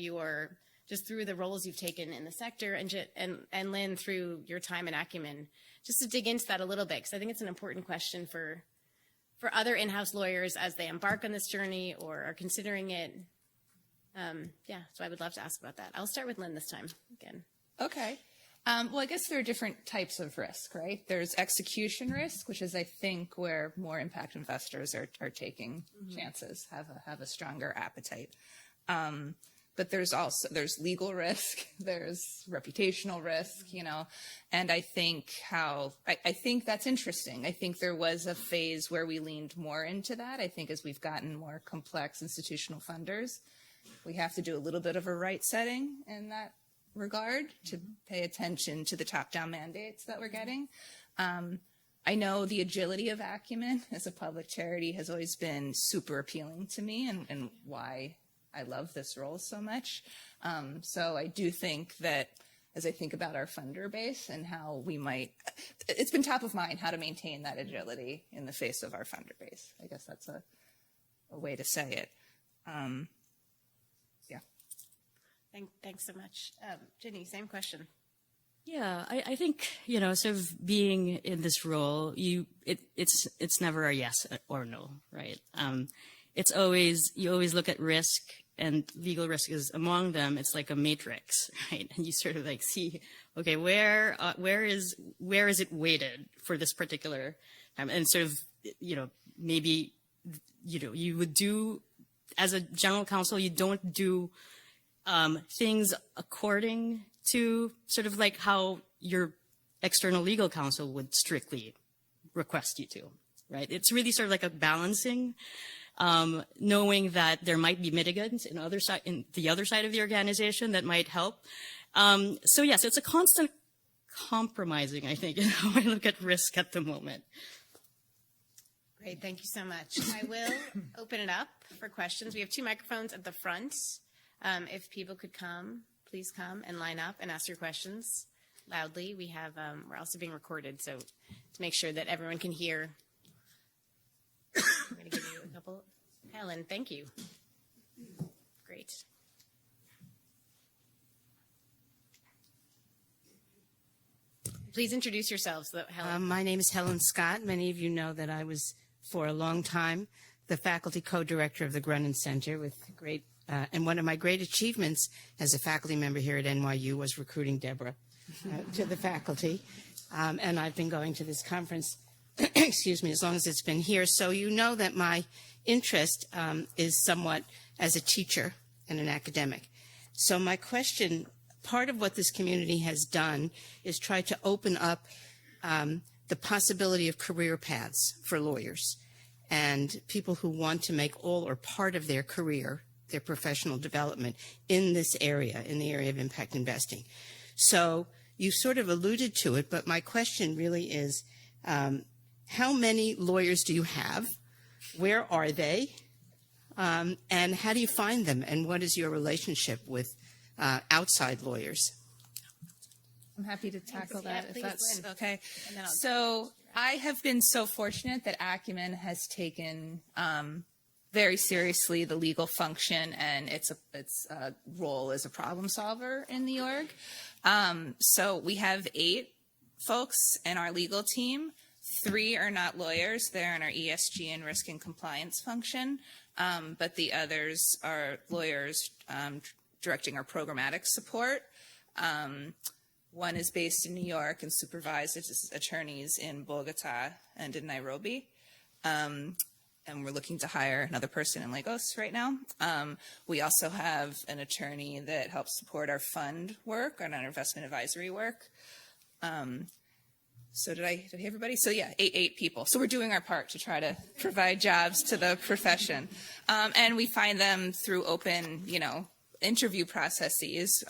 through the roles you've taken in the sector, and Lynn, through your time and acumen. Just to dig into that a little bit, because I think it's an important question for other in-house lawyers as they embark on this journey or are considering it. So I would love to ask about that. I'll start with Lynn this time again. Okay. Well, I guess there are different types of risk, right? There's execution risk, which is, I think, where more impact investors are taking chances, have a stronger appetite. But there's legal risk, there's reputational risk, and I think I think that's interesting. I think there was a phase where we leaned more into that. I think as we've gotten more complex institutional funders, we have to do a little bit of a right setting in that regard to pay attention to the top-down mandates that we're getting. I know the agility of Acumen as a public charity has always been super appealing to me and why I love this role so much. So I do think that as I think about our funder base and how it's been top of mind how to maintain that agility in the face of our funder base. I guess that's a way to say it. Yeah. Thanks so much. Ginny, same question. Yeah, I think, sort of being in this role, it's never a yes or no, right? You always look at risk and legal risk is among them, it's like a matrix, right? And you sort of like see, okay, where is it weighted for this particular time? And sort of, maybe, you would do, as a general counsel, you don't do things according to sort of like how your external legal counsel would strictly request you to, right? It's really sort of like a balancing, knowing that there might be mitigants in the other side of the organization that might help. So yes, it's a constant compromising, I think, in how I look at risk at the moment. Great, thank you so much. I will open it up for questions. We have 2 microphones at the front. If people could come, please come and line up and ask your questions loudly. We're also being recorded, so to make sure that everyone can hear, I'm going to give you a couple. Helen, thank you. Great. Please introduce yourselves, Helen. My name is Helen Scott. Many of you know that I was, for a long time, the faculty co-director of the Grunin Center with great, and one of my great achievements as a faculty member here at NYU was recruiting Deborah to the faculty. And I've been going to this conference, excuse me, as long as it's been here. So you know that my interest is somewhat as a teacher and an academic. So my question, part of what this community has done is try to open up the possibility of career paths for lawyers and people who want to make all or part of their career, their professional development in this area, in the area of impact investing. So you sort of alluded to it, but my question really is, how many lawyers do you have? Where are they? And how do you find them? And what is your relationship with outside lawyers? I'm happy to tackle that if please, that's Lynn. okay. And then So I have been so fortunate that Acumen has taken very seriously the legal function and its role as a problem solver in the org. So we have 8 folks in our legal team. 3 are not lawyers. They're in our ESG and risk and compliance function. But the others are lawyers directing our programmatic support. One is based in New York and supervises attorneys in Bogota and in Nairobi. And we're looking to hire another person in Lagos right now. We also have an attorney that helps support our fund work and our investment advisory work. So did I hear everybody? So yeah, 8 people. So we're doing our part to try to provide jobs to the profession. And we find them through open, interview processes,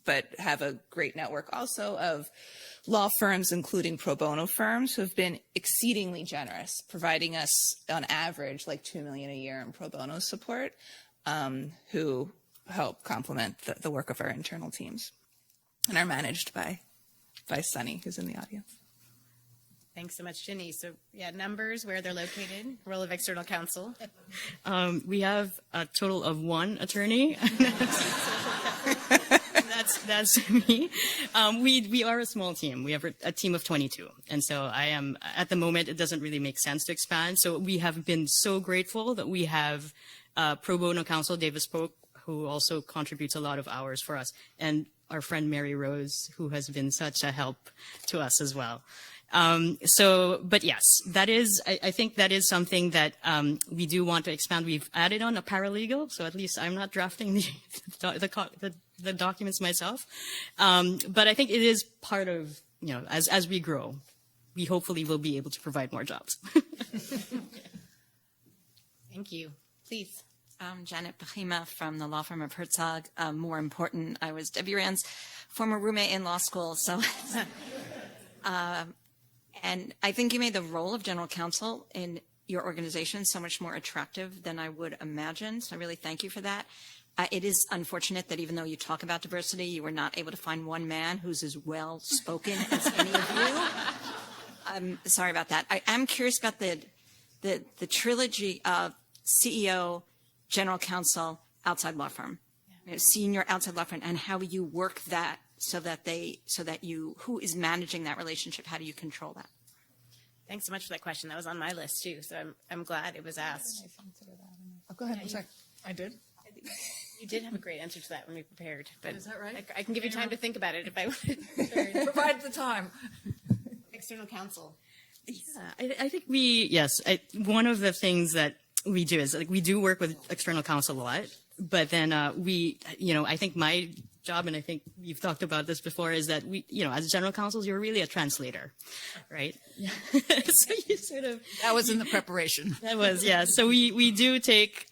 but have a great network also of law firms, including pro bono firms, who have been exceedingly generous, providing us on average like $2 million a year in pro bono support, who help complement the work of our internal teams and are managed by Sunny, who's in the audience. Thanks so much, Ginny. So yeah, numbers, where they're located, role of external counsel. We have a total of 1 attorney. That's me. We are a small team. We have a team of 22. And so I am, at the moment, it doesn't really make sense to expand. So we have been so grateful that we have pro bono counsel, Davis Polk, who also contributes a lot of hours for us, and our friend Mary Rose, who has been such a help to us as well. But yes, I think that is something that we do want to expand. We've added on a paralegal, so at least I'm not drafting the documents myself. But I think it is part of, as we grow, we hopefully will be able to provide more jobs. Thank you. Please. Janet Bahima from the law firm of Herzog. More important, I was Debbie Rand's former roommate in law school. So, and I think you made the role of general counsel in your organization so much more attractive than I would imagine. So I really thank you for that. It is unfortunate that even though you talk about diversity, you were not able to find one man who's as well spoken as any of you. I'm sorry about that. I am curious about the trilogy of CEO, general counsel, outside law firm, senior outside law firm, and how you work that so that who is managing that relationship? How do you control that? Thanks so much for that question. That was on my list too, so I'm glad it was asked. Oh, go ahead. I'm sorry. I did. You did have a great answer to that when we prepared. But Is that right? I can give you time to think about it if I wanted. Provide the time. External counsel. I think one of the things that we do is, like, we do work with external counsel a lot, but then I think my job, and I think you've talked about this before, is that we, as general counsels, you're really a translator, right? So you sort of. That was in the preparation. That was, yeah. So we do take,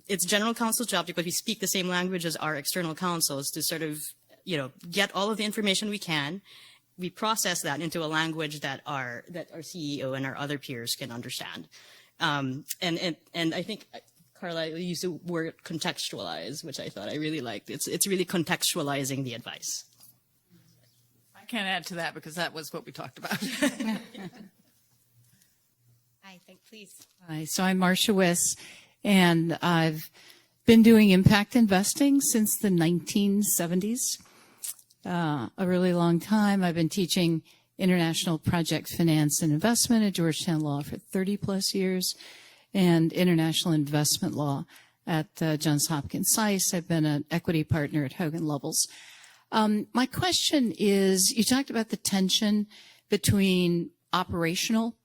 it's general counsel's job, because we speak the same language as our external counsels, to sort of, get all of the information we can. We process that into a language that our CEO and our other peers can understand. And I think Carla used the word contextualize, which I thought I really liked. It's really contextualizing the advice. I can't add to that because that was what we talked about. I think, please. Hi, so I'm Marcia Wiss, and I've been doing impact investing since the 1970s. A really long time. I've been teaching international project finance and investment at Georgetown Law for 30 plus years, and international investment law at Johns Hopkins SAIS. I've been an equity partner at Hogan Lovells. My question is, you talked about the tension between operational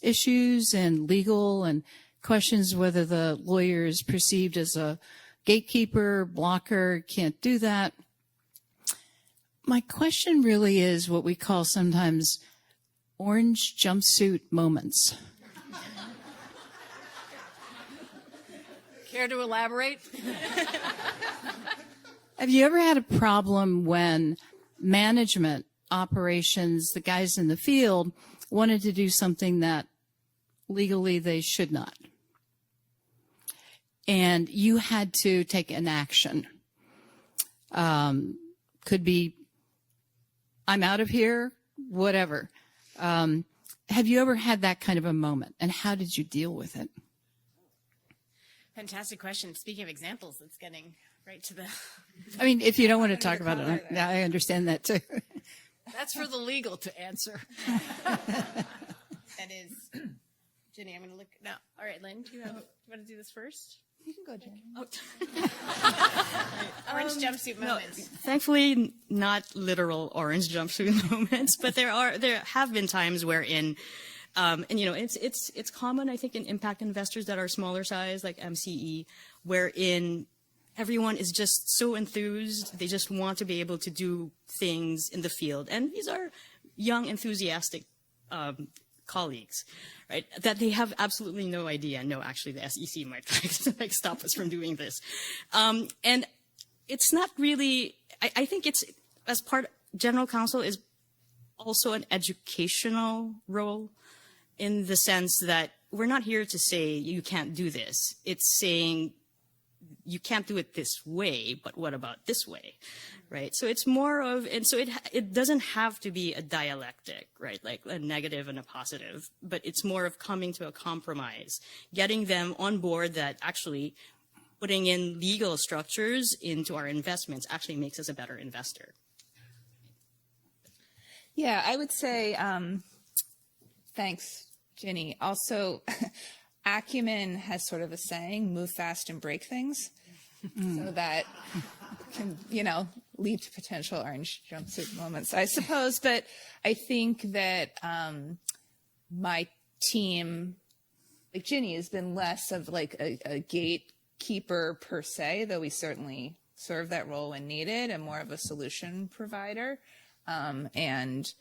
issues and legal, and questions whether the lawyer is perceived as a gatekeeper, blocker, can't do that. My question really is what we call sometimes orange jumpsuit moments. Care to elaborate? Have you ever had a problem when management, operations, the guys in the field wanted to do something that legally they should not? And you had to take an action. Could be, I'm out of here, whatever. Have you ever had that kind of a moment, and how did you deal with it? Fantastic question. Speaking of examples, it's getting right to the. I mean, if you don't want to talk about it, I understand that too. That's for the legal to answer. That is. Jenny, I'm going to look. No. All right, Lynn, do you want to do this first? You can go, Jenny. Orange jumpsuit moments. Thankfully, not literal orange jumpsuit moments, but there have been times wherein, it's common, I think, in impact investors that are smaller size, like MCE, wherein everyone is just so enthused. They just want to be able to do things in the field. And these are young, enthusiastic colleagues, right? That they have absolutely no idea. No, actually, the SEC might stop us from doing this. And it's not really, I think it's, as part, general counsel is also an educational role, in the sense that we're not here to say you can't do this. It's saying you can't do it this way, but what about this way, right? So it's more of, and so it doesn't have to be a dialectic, right? Like a negative and a positive, but it's more of coming to a compromise, getting them on board that actually putting in legal structures into our investments actually makes us a better investor. Yeah, I would say, thanks, Ginny. Also, acumen has sort of a saying, move fast and break things, so that can, lead to potential orange jumpsuit moments, I suppose. But I think that my team, like Ginny, has been less of like a gatekeeper per se, though we certainly serve that role when needed, and more of a solution provider. And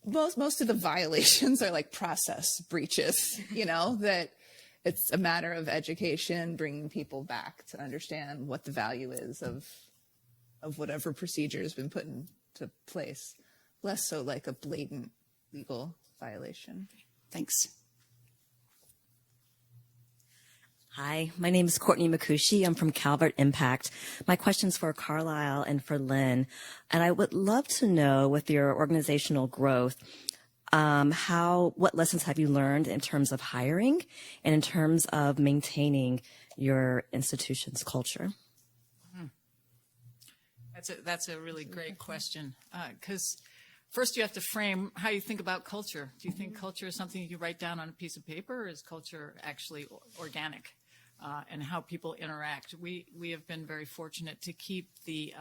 most of the violations are like process breaches, that it's a matter of education, bringing people back to understand what the value is of whatever procedure has been put into place, less so like a blatant legal violation. Thanks. Hi, my name is Courtney Makushi. I'm from Calvert Impact. My question's for Carlisle and for Lynn. And I would love to know, with your organizational growth, what lessons have you learned in terms of hiring and in terms of maintaining your institution's culture? That's a really great question, because first you have to frame how you think about culture. Do you think culture is something you write down on a piece of paper, or is culture actually organic? and how people interact. We have been very fortunate to keep the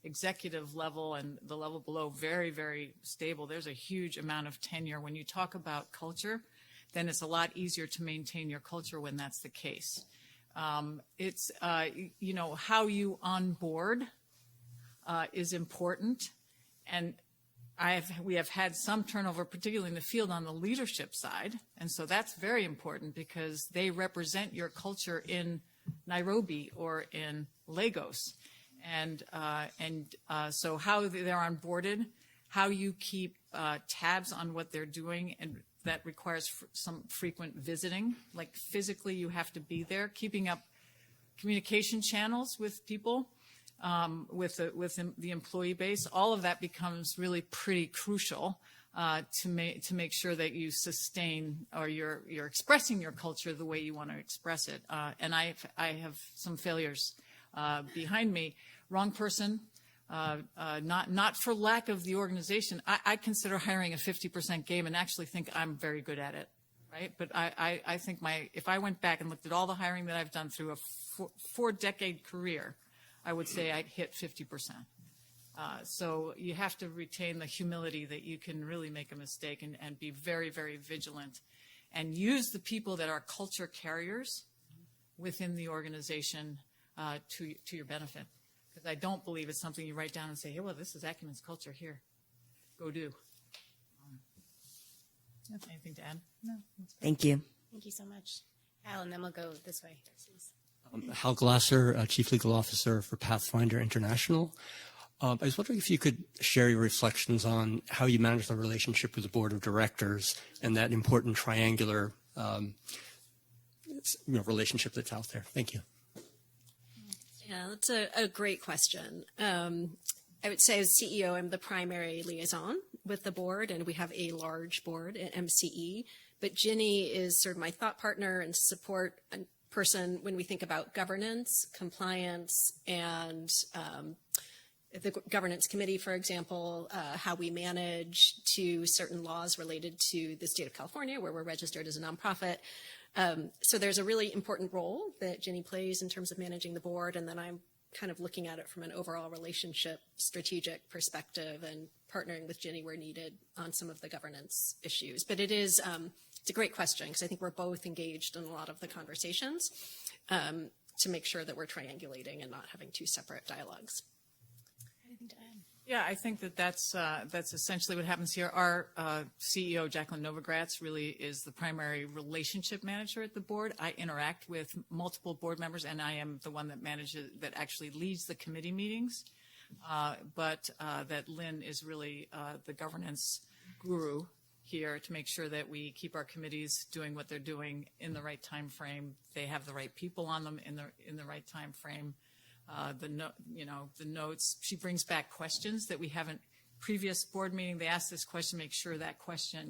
executive level and the level below very, very stable. There's a huge amount of tenure. When you talk about culture, then it's a lot easier to maintain your culture when that's the case. It's, how you onboard is important. And we have had some turnover, particularly in the field on the leadership side. And so that's very important because they represent your culture in Nairobi or in Lagos. And so how they're onboarded, how you keep tabs on what they're doing, and that requires some frequent visiting. Like physically, you have to be there, keeping up communication channels with people, with the employee base. All of that becomes really pretty crucial to make sure that you sustain or you're expressing your culture the way you want to express it. And I have some failures behind me. Wrong person. Not for lack of the organization. I consider hiring a 50% game and actually think I'm very good at it, right? But I think if I went back and looked at all the hiring that I've done through a four-decade career, I would say I'd hit 50%. So you have to retain the humility that you can really make a mistake and be very, very vigilant and use the people that are culture carriers within the organization to your benefit. Because I don't believe it's something you write down and say, hey, well, this is Acumen's culture here. Go do. Anything to add? No. Thank you. Thank you so much. Al, and then we'll go this way. Hal Glasser, Chief Legal Officer for Pathfinder International. I was wondering if you could share your reflections on how you manage the relationship with the board of directors and that important triangular relationship that's out there. Thank you. Yeah, that's a great question. I would say as CEO, I'm the primary liaison with the board, and we have a large board at MCE. But Ginny is sort of my thought partner and support person when we think about governance, compliance, and the governance committee, for example, how we manage to certain laws related to the state of California, where we're registered as a nonprofit. So there's a really important role that Ginny plays in terms of managing the board, and then I'm kind of looking at it from an overall relationship strategic perspective and partnering with Ginny where needed on some of the governance issues. But it's a great question because I think we're both engaged in a lot of the conversations to make sure that we're triangulating and not having two separate dialogues. Anything to add? Yeah, I think that's essentially what happens here. Our CEO, Jacqueline Novogratz, really is the primary relationship manager at the board. I interact with multiple board members, and I am the one that actually leads the committee meetings. But that Lynn is really the governance guru here to make sure that we keep our committees doing what they're doing in the right time frame. They have the right people on them in the right time frame. The notes. She brings back questions that we haven't. Previous board meeting, they asked this question. Make sure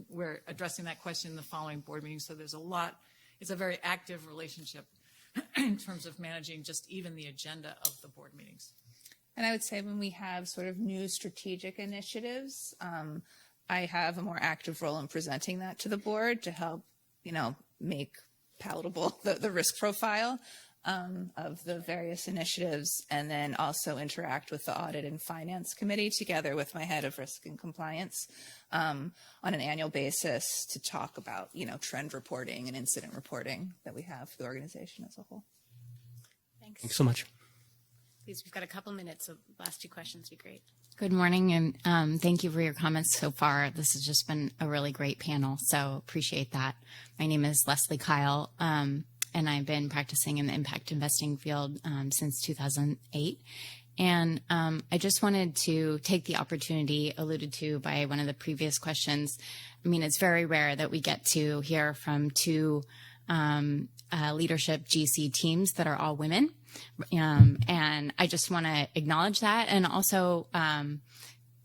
we're addressing that question in the following board meeting. So there's a lot. It's a very active relationship in terms of managing just even the agenda of the board meetings. And I would say when we have sort of new strategic initiatives, I have a more active role in presenting that to the board to help, make palatable the risk profile of the various initiatives, and then also interact with the audit and finance committee together with my head of risk and compliance on an annual basis to talk about, trend reporting and incident reporting that we have for the organization as a whole. Thanks so much. Please, we've got a couple minutes, so last two questions would be great. Good morning, and thank you for your comments so far. This has just been a really great panel, so appreciate that. My name is Leslie Kyle, and I've been practicing in the impact investing field since 2008. And I just wanted to take the opportunity alluded to by one of the previous questions. I mean, it's very rare that we get to hear from two leadership GC teams that are all women. And I just want to acknowledge that and also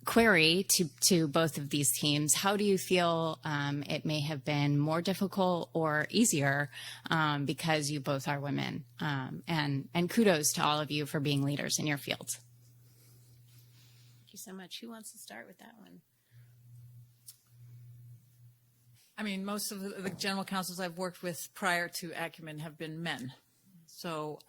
query to both of these teams, how do you feel it may have been more difficult or easier because you both are women? And kudos to all of you for being leaders in your fields. Thank you so much. Who wants to start with that one? I mean, most of the general counsels I've worked with prior to Acumen have been men. So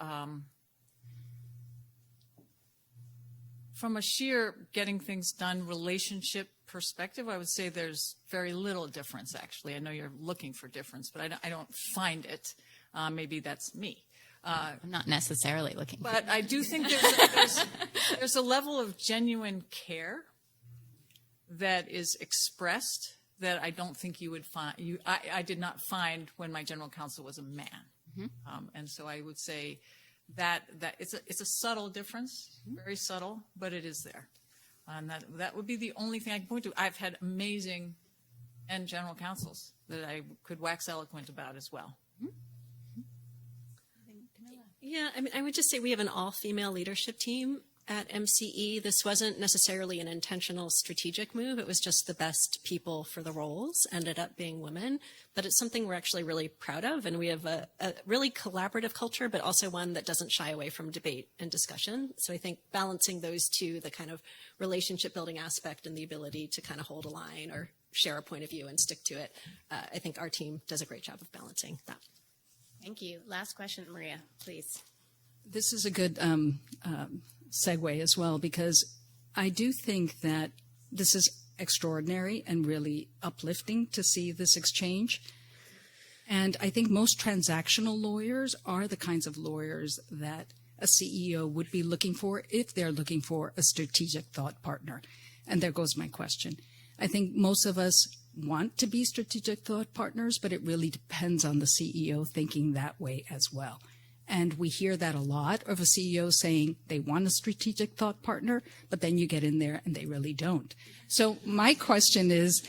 from a sheer getting things done relationship perspective, I would say there's very little difference, actually. I know you're looking for difference, but I don't find it. Maybe that's me. I'm not necessarily looking. But I do think there's a level of genuine care that is expressed that I don't think you would find. I did not find when my general counsel was a man. And so I would say that it's a subtle difference, very subtle, but it is there. And that would be the only thing I can point to. I've had amazing and general counsels that I could wax eloquent about as well. Yeah, I mean, I would just say we have an all-female leadership team at MCE. This wasn't necessarily an intentional strategic move. It was just the best people for the roles ended up being women. But it's something we're actually really proud of. And we have a really collaborative culture, but also one that doesn't shy away from debate and discussion. So I think balancing those two, the kind of relationship building aspect and the ability to kind of hold a line or share a point of view and stick to it, I think our team does a great job of balancing that. Thank you. Last question, Maria, please. This is a good segue as well, because I do think that this is extraordinary and really uplifting to see this exchange. And I think most transactional lawyers are the kinds of lawyers that a CEO would be looking for if they're looking for a strategic thought partner. And there goes my question. I think most of us want to be strategic thought partners, but it really depends on the CEO thinking that way as well. And we hear that a lot of a CEO saying they want a strategic thought partner, but then you get in there and they really don't. So my question is,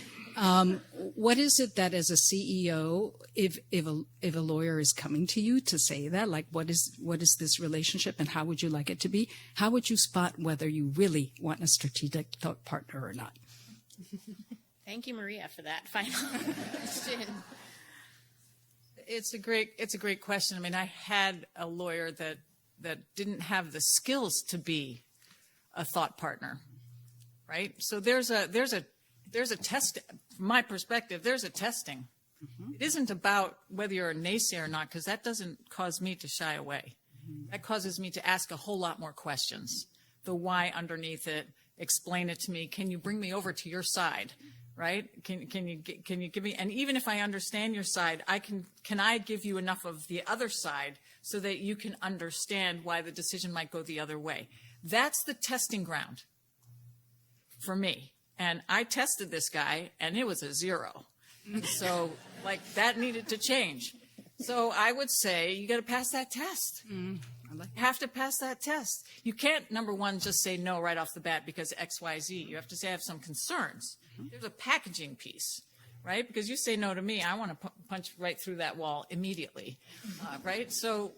what is it that as a CEO, if a lawyer is coming to you to say that, like what is this relationship and how would you like it to be? How would you spot whether you really want a strategic thought partner or not? Thank you, Maria, for that final question. It's a great question. I mean, I had a lawyer that didn't have the skills to be a thought partner, right? So there's a test. From my perspective, there's a testing. It isn't about whether you're a naysayer or not, because that doesn't cause me to shy away. That causes me to ask a whole lot more questions. The why underneath it, explain it to me. Can you bring me over to your side? Right? Can you give me, and even if I understand your side, can I give you enough of the other side so that you can understand why the decision might go the other way? That's the testing ground for me. And I tested this guy and it was a 0. So like that needed to change. So I would say you got to pass that test. You have to pass that test. You can't, number one, just say no right off the bat because X, Y, Z. You have to say I have some concerns. There's a packaging piece, right? Because you say no to me, I want to punch right through that wall immediately, right? So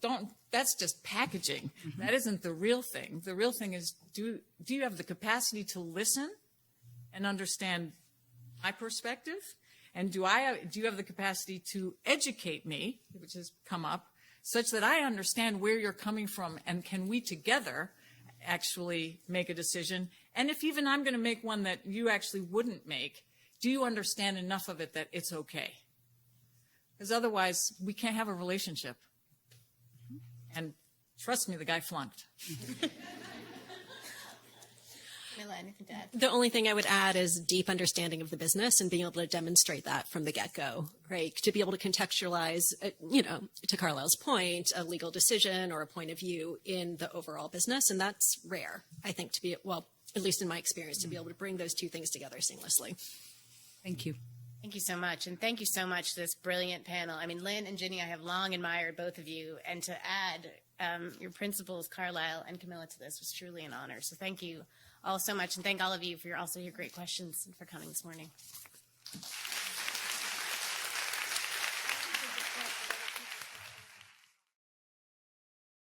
don't. That's just packaging. That isn't the real thing. The real thing is, do you have the capacity to listen and understand my perspective? And do you have the capacity to educate me, which has come up, such that I understand where you're coming from, and can we together actually make a decision? And if even I'm going to make one that you actually wouldn't make, do you understand enough of it that it's okay? Because otherwise, we can't have a relationship. And trust me, the guy flunked. Mila, anything to add? The only thing I would add is deep understanding of the business and being able to demonstrate that from the get-go, right? To be able to contextualize, to Carlisle's point, a legal decision or a point of view in the overall business. And that's rare, I think, to be, well, at least in my experience, to be able to bring those two things together seamlessly. Thank you. Thank you so much. And thank you so much to this brilliant panel. I mean, Lynn and Ginny, I have long admired both of you. And to add your principals, Carlisle and Camilla, to this was truly an honor. So thank you all so much. And thank all of you for your great questions and for coming this morning.